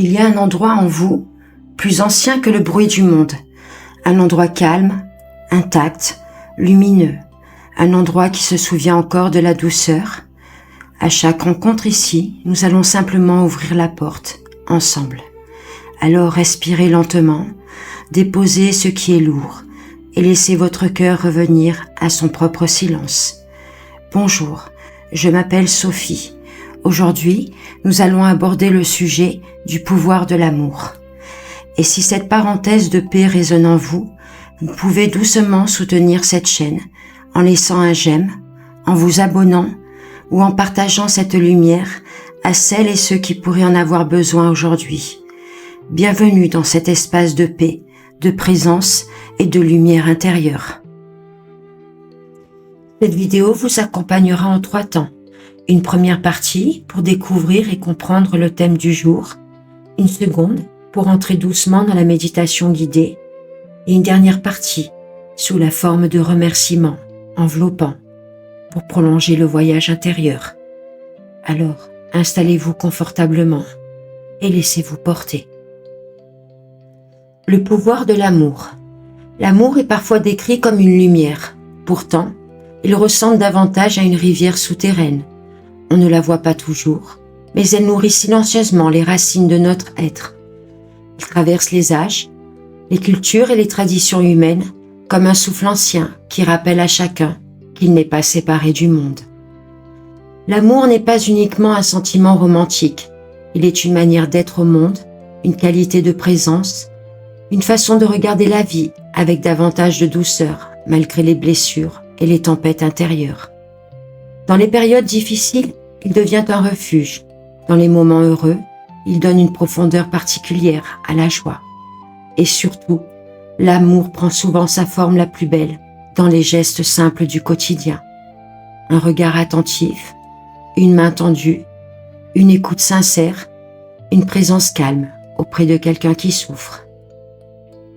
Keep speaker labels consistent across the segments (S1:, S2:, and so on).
S1: Il y a un endroit en vous, plus ancien que le bruit du monde, un endroit calme, intact, lumineux, un endroit qui se souvient encore de la douceur. À chaque rencontre ici, nous allons simplement ouvrir la porte, ensemble. Alors respirez lentement, déposez ce qui est lourd et laissez votre cœur revenir à son propre silence. Bonjour, je m'appelle Sophie. Aujourd'hui, nous allons aborder le sujet du pouvoir de l'amour. Et si cette parenthèse de paix résonne en vous, vous pouvez doucement soutenir cette chaîne en laissant un j'aime, en vous abonnant ou en partageant cette lumière à celles et ceux qui pourraient en avoir besoin aujourd'hui. Bienvenue dans cet espace de paix, de présence et de lumière intérieure. Cette vidéo vous accompagnera en 3 temps. Une première partie pour découvrir et comprendre le thème du jour, une seconde pour entrer doucement dans la méditation guidée et une dernière partie sous la forme de remerciements enveloppants pour prolonger le voyage intérieur. Alors, installez-vous confortablement et laissez-vous porter. Le pouvoir de l'amour. L'amour est parfois décrit comme une lumière. Pourtant, il ressemble davantage à une rivière souterraine. On ne la voit pas toujours, mais elle nourrit silencieusement les racines de notre être. Il traverse les âges, les cultures et les traditions humaines comme un souffle ancien qui rappelle à chacun qu'il n'est pas séparé du monde. L'amour n'est pas uniquement un sentiment romantique, il est une manière d'être au monde, une qualité de présence, une façon de regarder la vie avec davantage de douceur malgré les blessures et les tempêtes intérieures. Dans les périodes difficiles, il devient un refuge. Dans les moments heureux, il donne une profondeur particulière à la joie. Et surtout, l'amour prend souvent sa forme la plus belle dans les gestes simples du quotidien. Un regard attentif, une main tendue, une écoute sincère, une présence calme auprès de quelqu'un qui souffre.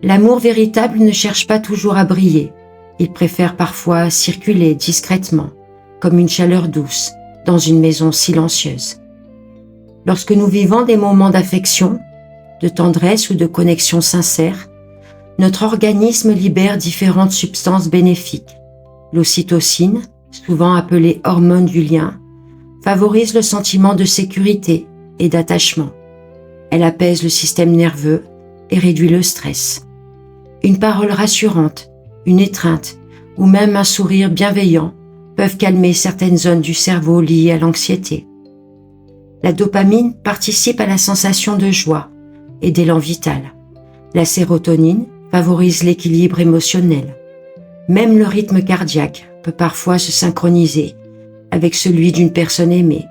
S1: L'amour véritable ne cherche pas toujours à briller. Il préfère parfois circuler discrètement, comme une chaleur douce, dans une maison silencieuse. Lorsque nous vivons des moments d'affection, de tendresse ou de connexion sincère, notre organisme libère différentes substances bénéfiques. L'ocytocine, souvent appelée hormone du lien, favorise le sentiment de sécurité et d'attachement. Elle apaise le système nerveux et réduit le stress. Une parole rassurante, une étreinte ou même un sourire bienveillant peuvent calmer certaines zones du cerveau liées à l'anxiété. La dopamine participe à la sensation de joie et d'élan vital. La sérotonine favorise l'équilibre émotionnel. Même le rythme cardiaque peut parfois se synchroniser avec celui d'une personne aimée,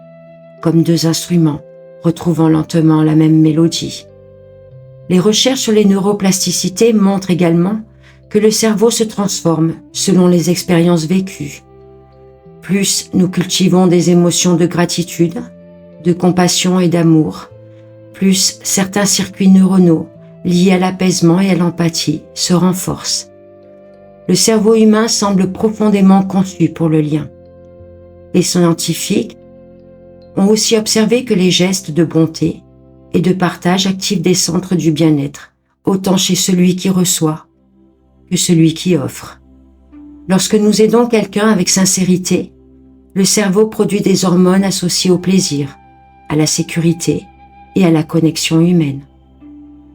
S1: comme 2 instruments retrouvant lentement la même mélodie. Les recherches sur les neuroplasticités montrent également que le cerveau se transforme selon les expériences vécues. Plus nous cultivons des émotions de gratitude, de compassion et d'amour, plus certains circuits neuronaux liés à l'apaisement et à l'empathie se renforcent. Le cerveau humain semble profondément conçu pour le lien. Les scientifiques ont aussi observé que les gestes de bonté et de partage activent des centres du bien-être, autant chez celui qui reçoit que celui qui offre. Lorsque nous aidons quelqu'un avec sincérité, le cerveau produit des hormones associées au plaisir, à la sécurité et à la connexion humaine.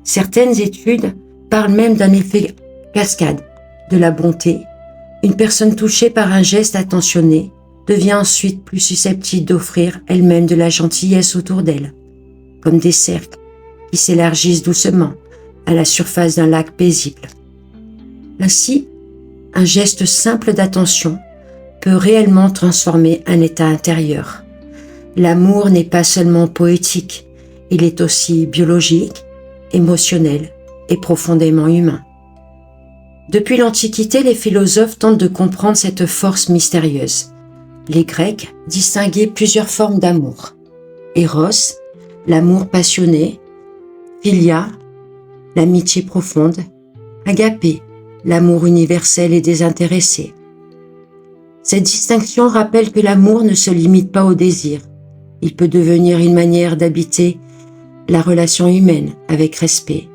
S1: Certaines études parlent même d'un effet cascade de la bonté. Une personne touchée par un geste attentionné devient ensuite plus susceptible d'offrir elle-même de la gentillesse autour d'elle, comme des cercles qui s'élargissent doucement à la surface d'un lac paisible. Ainsi, un geste simple d'attention peut réellement transformer un état intérieur. L'amour n'est pas seulement poétique, il est aussi biologique, émotionnel et profondément humain. Depuis l'Antiquité, les philosophes tentent de comprendre cette force mystérieuse. Les Grecs distinguaient plusieurs formes d'amour. Eros, l'amour passionné, Philia, l'amitié profonde, Agapé, l'amour universel et désintéressé. Cette distinction rappelle que l'amour ne se limite pas au désir. Il peut devenir une manière d'habiter la relation humaine avec respect,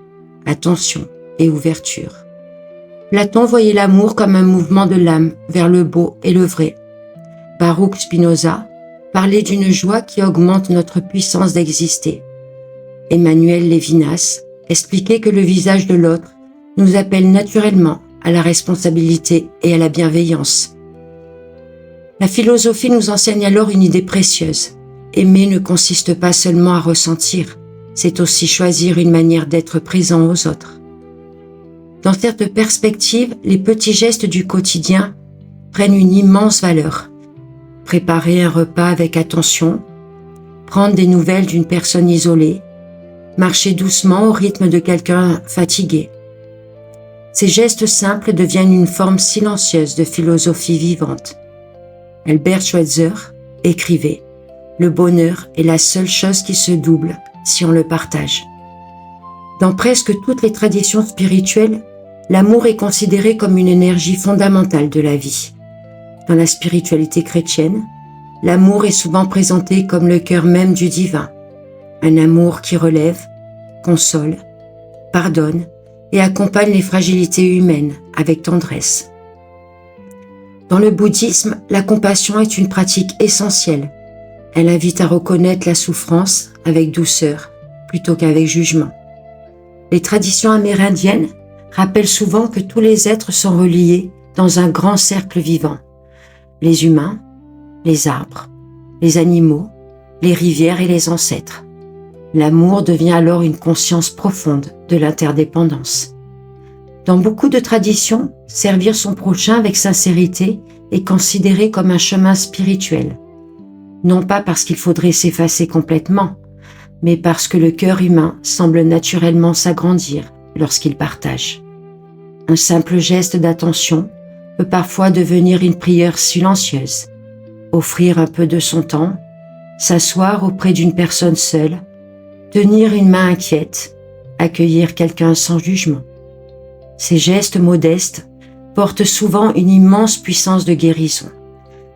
S1: attention et ouverture. Platon voyait l'amour comme un mouvement de l'âme vers le beau et le vrai. Baruch Spinoza parlait d'une joie qui augmente notre puissance d'exister. Emmanuel Lévinas expliquait que le visage de l'autre nous appelle naturellement à la responsabilité et à la bienveillance. La philosophie nous enseigne alors une idée précieuse. Aimer ne consiste pas seulement à ressentir, c'est aussi choisir une manière d'être présent aux autres. Dans cette perspective, les petits gestes du quotidien prennent une immense valeur. Préparer un repas avec attention, prendre des nouvelles d'une personne isolée, marcher doucement au rythme de quelqu'un fatigué. Ces gestes simples deviennent une forme silencieuse de philosophie vivante. Albert Schweitzer écrivait « Le bonheur est la seule chose qui se double si on le partage ». Dans presque toutes les traditions spirituelles, l'amour est considéré comme une énergie fondamentale de la vie. Dans la spiritualité chrétienne, l'amour est souvent présenté comme le cœur même du divin, un amour qui relève, console, pardonne et accompagne les fragilités humaines avec tendresse. Dans le bouddhisme, la compassion est une pratique essentielle. Elle invite à reconnaître la souffrance avec douceur plutôt qu'avec jugement. Les traditions amérindiennes rappellent souvent que tous les êtres sont reliés dans un grand cercle vivant. Les humains, les arbres, les animaux, les rivières et les ancêtres. L'amour devient alors une conscience profonde de l'interdépendance. Dans beaucoup de traditions, servir son prochain avec sincérité est considéré comme un chemin spirituel. Non pas parce qu'il faudrait s'effacer complètement, mais parce que le cœur humain semble naturellement s'agrandir lorsqu'il partage. Un simple geste d'attention peut parfois devenir une prière silencieuse. Offrir un peu de son temps, s'asseoir auprès d'une personne seule, tenir une main inquiète, accueillir quelqu'un sans jugement. Ces gestes modestes portent souvent une immense puissance de guérison.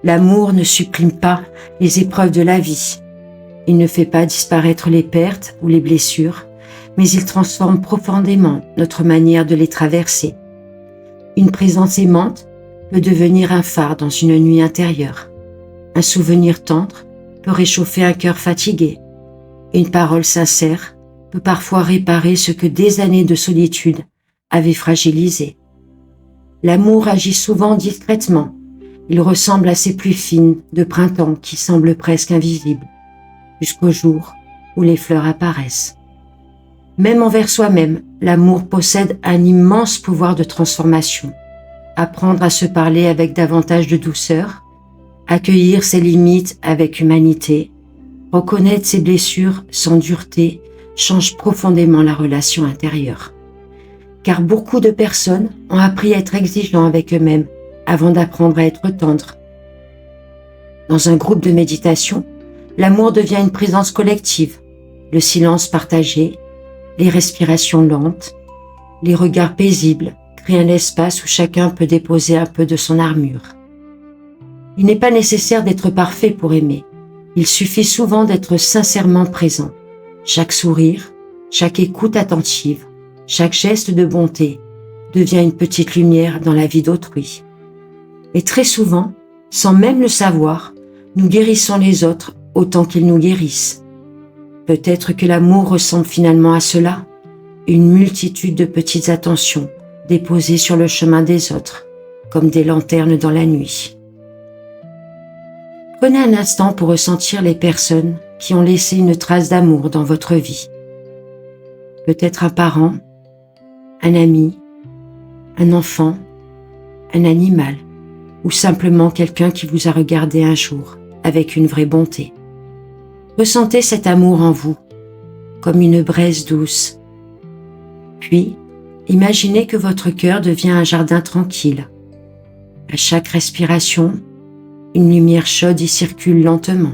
S1: L'amour ne supprime pas les épreuves de la vie. Il ne fait pas disparaître les pertes ou les blessures, mais il transforme profondément notre manière de les traverser. Une présence aimante peut devenir un phare dans une nuit intérieure. Un souvenir tendre peut réchauffer un cœur fatigué. Une parole sincère peut parfois réparer ce que des années de solitude avaient fragilisé. L'amour agit souvent discrètement. Il ressemble à ces pluies fines de printemps qui semblent presque invisibles, jusqu'au jour où les fleurs apparaissent. Même envers soi-même, l'amour possède un immense pouvoir de transformation. Apprendre à se parler avec davantage de douceur, accueillir ses limites avec humanité, reconnaître ses blessures sans dureté change profondément la relation intérieure. Car beaucoup de personnes ont appris à être exigeants avec eux-mêmes avant d'apprendre à être tendres. Dans un groupe de méditation, l'amour devient une présence collective, le silence partagé, les respirations lentes, les regards paisibles créent un espace où chacun peut déposer un peu de son armure. Il n'est pas nécessaire d'être parfait pour aimer. Il suffit souvent d'être sincèrement présent. Chaque sourire, chaque écoute attentive, chaque geste de bonté devient une petite lumière dans la vie d'autrui. Et très souvent, sans même le savoir, nous guérissons les autres autant qu'ils nous guérissent. Peut-être que l'amour ressemble finalement à cela, une multitude de petites attentions déposées sur le chemin des autres, comme des lanternes dans la nuit. Prenez un instant pour ressentir les personnes qui ont laissé une trace d'amour dans votre vie. Peut-être un parent, un ami, un enfant, un animal, ou simplement quelqu'un qui vous a regardé un jour avec une vraie bonté. Ressentez cet amour en vous, comme une braise douce. Puis, imaginez que votre cœur devient un jardin tranquille. À chaque respiration, une lumière chaude y circule lentement.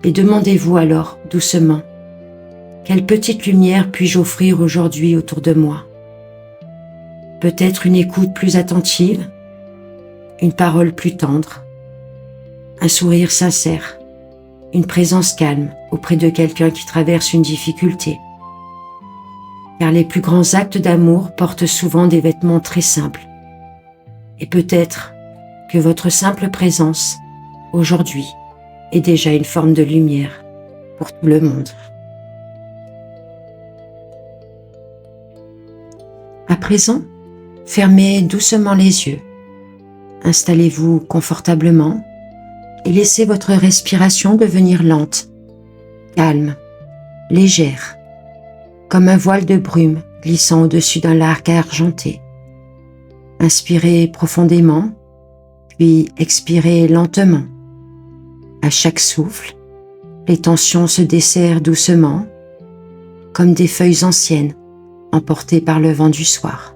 S1: Et demandez-vous alors, doucement, quelle petite lumière puis-je offrir aujourd'hui autour de moi? Peut-être une écoute plus attentive, une parole plus tendre, un sourire sincère, une présence calme auprès de quelqu'un qui traverse une difficulté. Car les plus grands actes d'amour portent souvent des vêtements très simples. Et peut-être que votre simple présence, aujourd'hui, est déjà une forme de lumière pour tout le monde. À présent, fermez doucement les yeux. Installez-vous confortablement et laissez votre respiration devenir lente, calme, légère, comme un voile de brume glissant au-dessus d'un lac argenté. Inspirez profondément, puis expirez lentement. À chaque souffle, les tensions se desserrent doucement, comme des feuilles anciennes emportées par le vent du soir.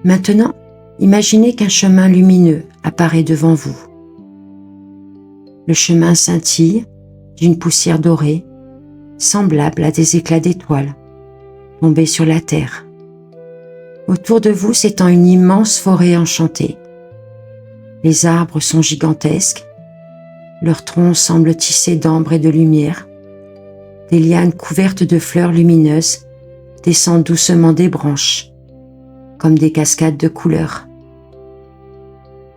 S1: Maintenant, imaginez qu'un chemin lumineux apparaît devant vous. Le chemin scintille d'une poussière dorée, semblable à des éclats d'étoiles tombés sur la terre. Autour de vous s'étend une immense forêt enchantée. Les arbres sont gigantesques, leurs troncs semblent tissés d'ambre et de lumière. Des lianes couvertes de fleurs lumineuses descendent doucement des branches, comme des cascades de couleurs.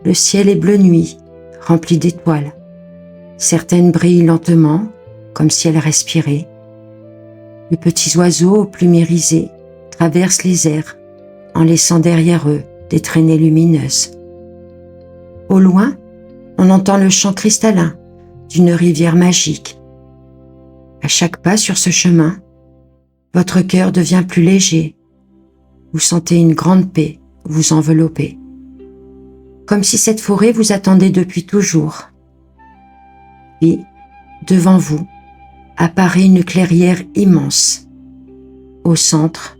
S1: Le ciel est bleu nuit, rempli d'étoiles. Certaines brillent lentement, comme si elles respiraient. De petits oiseaux aux plumes irisées traversent les airs, en laissant derrière eux des traînées lumineuses. Au loin, on entend le chant cristallin d'une rivière magique. À chaque pas sur ce chemin, votre cœur devient plus léger. Vous sentez une grande paix vous envelopper, comme si cette forêt vous attendait depuis toujours. Puis, devant vous, apparaît une clairière immense. Au centre,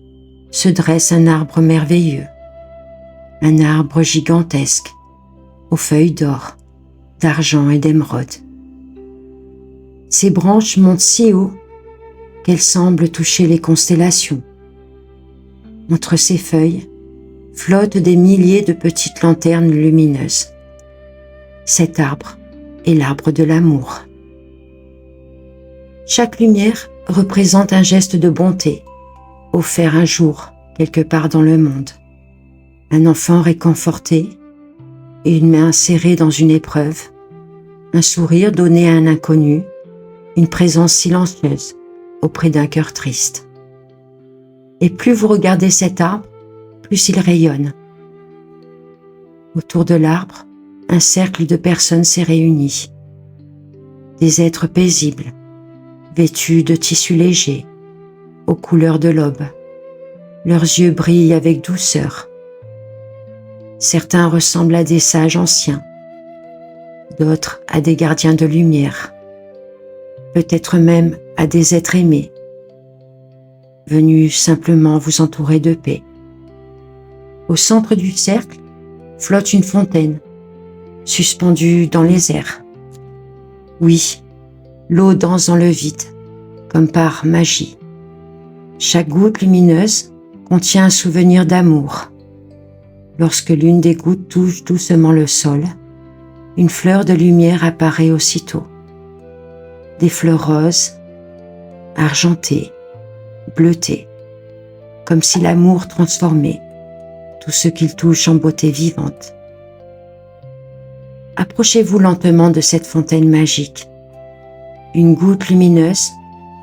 S1: se dresse un arbre merveilleux, un arbre gigantesque, aux feuilles d'or, d'argent et d'émeraude. Ses branches montent si haut qu'elles semblent toucher les constellations. Entre ses feuilles flottent des milliers de petites lanternes lumineuses. Cet arbre est l'arbre de l'amour. Chaque lumière représente un geste de bonté, offert un jour quelque part dans le monde. Un enfant réconforté, une main serrée dans une épreuve, un sourire donné à un inconnu, une présence silencieuse auprès d'un cœur triste. Et plus vous regardez cet arbre, plus il rayonne. Autour de l'arbre, un cercle de personnes s'est réuni. Des êtres paisibles, vêtus de tissus légers, aux couleurs de l'aube. Leurs yeux brillent avec douceur. Certains ressemblent à des sages anciens, d'autres à des gardiens de lumière, peut-être même à des êtres aimés, venus simplement vous entourer de paix. Au centre du cercle flotte une fontaine, suspendue dans les airs. Oui, l'eau danse dans le vide, comme par magie. Chaque goutte lumineuse contient un souvenir d'amour. Lorsque l'une des gouttes touche doucement le sol, une fleur de lumière apparaît aussitôt. Des fleurs roses, argentées, bleutées, comme si l'amour transformait tout ce qu'il touche en beauté vivante. Approchez-vous lentement de cette fontaine magique. Une goutte lumineuse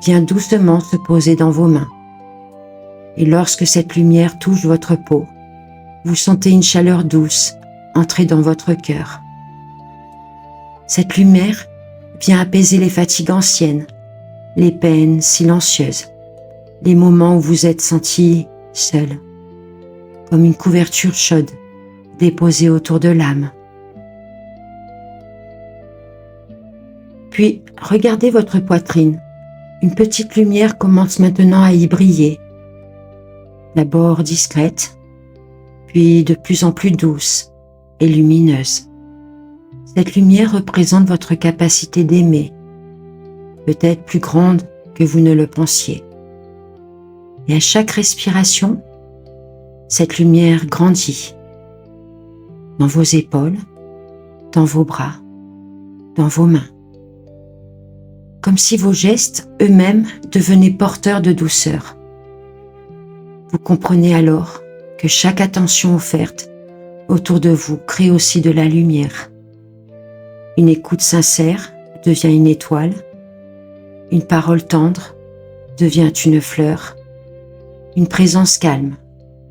S1: vient doucement se poser dans vos mains. Et lorsque cette lumière touche votre peau, vous sentez une chaleur douce entrer dans votre cœur. Cette lumière vient apaiser les fatigues anciennes, les peines silencieuses, les moments où vous êtes senti seul, comme une couverture chaude déposée autour de l'âme. Puis, regardez votre poitrine. Une petite lumière commence maintenant à y briller. D'abord discrète, puis de plus en plus douce et lumineuse. Cette lumière représente votre capacité d'aimer, peut-être plus grande que vous ne le pensiez. Et à chaque respiration, cette lumière grandit dans vos épaules, dans vos bras, dans vos mains. comme si vos gestes eux-mêmes devenaient porteurs de douceur. Vous comprenez alors que chaque attention offerte autour de vous crée aussi de la lumière. Une écoute sincère devient une étoile, une parole tendre devient une fleur, une présence calme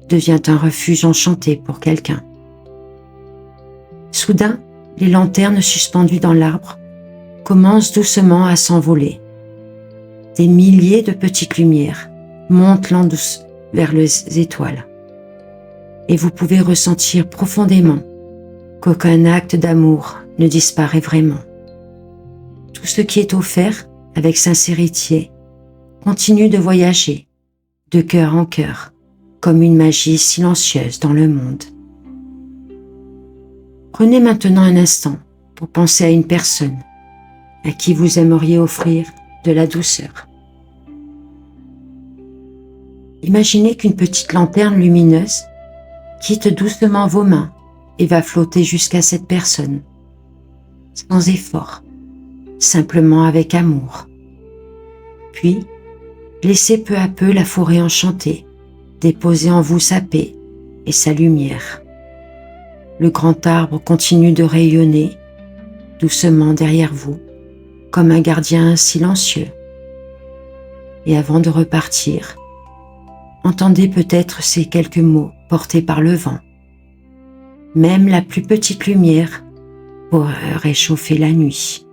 S1: devient un refuge enchanté pour quelqu'un. Soudain, les lanternes suspendues dans l'arbre commencent doucement à s'envoler. Des milliers de petites lumières montent douce vers les étoiles. Et vous pouvez ressentir profondément qu'aucun acte d'amour ne disparaît vraiment. Tout ce qui est offert avec sincérité continue de voyager de cœur en cœur comme une magie silencieuse dans le monde. Prenez maintenant un instant pour penser à une personne à qui vous aimeriez offrir de la douceur. Imaginez qu'une petite lanterne lumineuse quitte doucement vos mains et va flotter jusqu'à cette personne, sans effort, simplement avec amour. Puis, laissez peu à peu la forêt enchantée déposer en vous sa paix et sa lumière. Le grand arbre continue de rayonner doucement derrière vous, comme un gardien silencieux. Et avant de repartir, entendez peut-être ces quelques mots portés par le vent. Même la plus petite lumière pourrait réchauffer la nuit.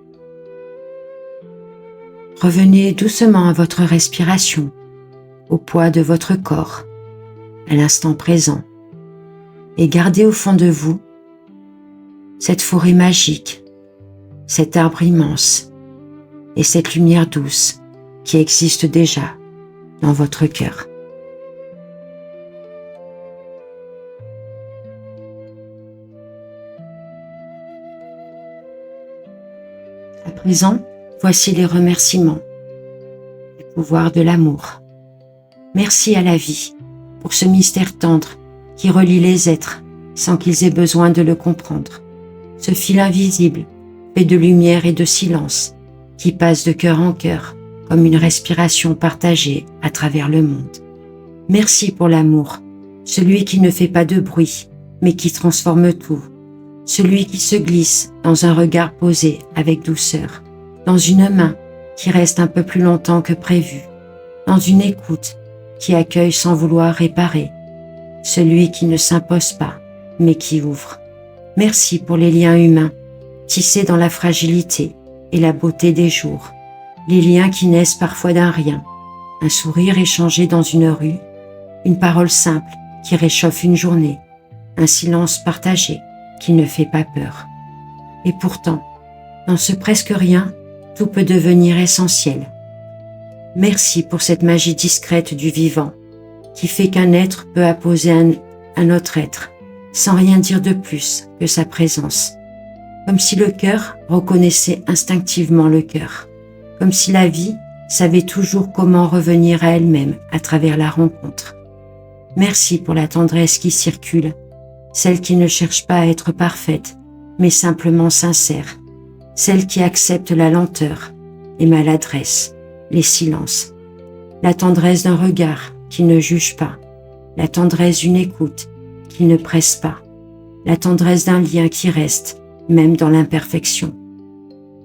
S1: Revenez doucement à votre respiration, au poids de votre corps, à l'instant présent, et gardez au fond de vous cette forêt magique, cet arbre immense et cette lumière douce qui existe déjà dans votre cœur. À présent, voici les remerciements du pouvoir de l'amour. Merci à la vie pour ce mystère tendre qui relie les êtres sans qu'ils aient besoin de le comprendre. Ce fil invisible, fait de lumière et de silence, qui passe de cœur en cœur comme une respiration partagée à travers le monde. Merci pour l'amour, celui qui ne fait pas de bruit, mais qui transforme tout. Celui qui se glisse dans un regard posé avec douceur, dans une main qui reste un peu plus longtemps que prévu, dans une écoute qui accueille sans vouloir réparer, celui qui ne s'impose pas, mais qui ouvre. Merci pour les liens humains, tissés dans la fragilité et la beauté des jours, les liens qui naissent parfois d'un rien, un sourire échangé dans une rue, une parole simple qui réchauffe une journée, un silence partagé qui ne fait pas peur. Et pourtant, dans ce presque rien, tout peut devenir essentiel. Merci pour cette magie discrète du vivant, qui fait qu'un être peut apposer un autre être, sans rien dire de plus que sa présence. Comme si le cœur reconnaissait instinctivement le cœur. Comme si la vie savait toujours comment revenir à elle-même à travers la rencontre. Merci pour la tendresse qui circule, celle qui ne cherche pas à être parfaite, mais simplement sincère, celle qui accepte la lenteur, les maladresses, les silences, la tendresse d'un regard qui ne juge pas, la tendresse d'une écoute qui ne presse pas, la tendresse d'un lien qui reste, même dans l'imperfection.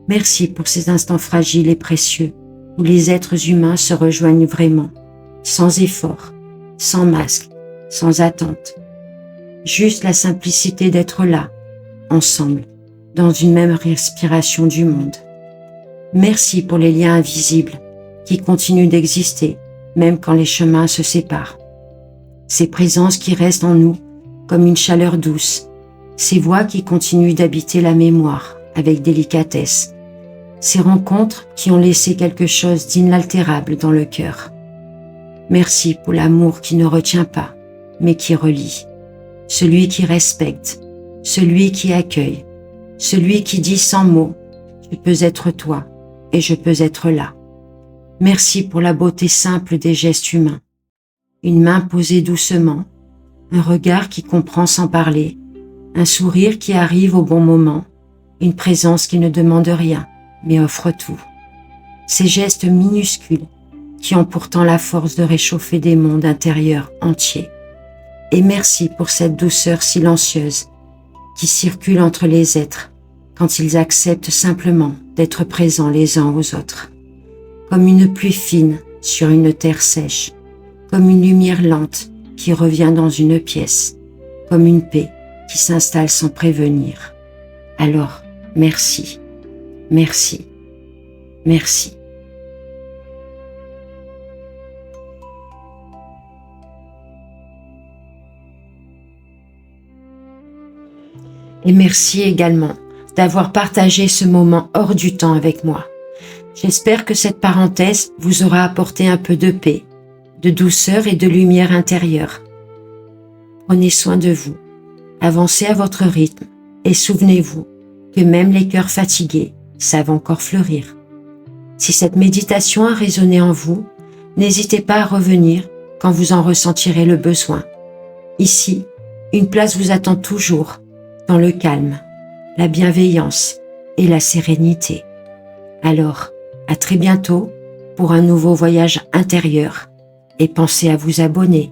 S1: Merci pour ces instants fragiles et précieux où les êtres humains se rejoignent vraiment, sans effort, sans masque, sans attente. Juste la simplicité d'être là, ensemble, dans une même respiration du monde. Merci pour les liens invisibles qui continuent d'exister, même quand les chemins se séparent. Ces présences qui restent en nous comme une chaleur douce, ces voix qui continuent d'habiter la mémoire avec délicatesse, ces rencontres qui ont laissé quelque chose d'inaltérable dans le cœur. Merci pour l'amour qui ne retient pas, mais qui relie, celui qui respecte, celui qui accueille, celui qui dit sans mots « Je peux être toi et je peux être là ». Merci pour la beauté simple des gestes humains. Une main posée doucement, un regard qui comprend sans parler, un sourire qui arrive au bon moment, une présence qui ne demande rien, mais offre tout. ces gestes minuscules qui ont pourtant la force de réchauffer des mondes intérieurs entiers. Et merci pour cette douceur silencieuse qui circule entre les êtres quand ils acceptent simplement d'être présents les uns aux autres. Comme une pluie fine sur une terre sèche, comme une lumière lente qui revient dans une pièce, comme une paix qui s'installe sans prévenir. Alors, merci, merci, merci. Et merci également d'avoir partagé ce moment hors du temps avec moi. J'espère que cette parenthèse vous aura apporté un peu de paix, de douceur et de lumière intérieure. Prenez soin de vous, avancez à votre rythme et souvenez-vous que même les cœurs fatigués savent encore fleurir. Si cette méditation a résonné en vous, n'hésitez pas à revenir quand vous en ressentirez le besoin. Ici, une place vous attend toujours, dans le calme, la bienveillance et la sérénité. Alors, à très bientôt pour un nouveau voyage intérieur et pensez à vous abonner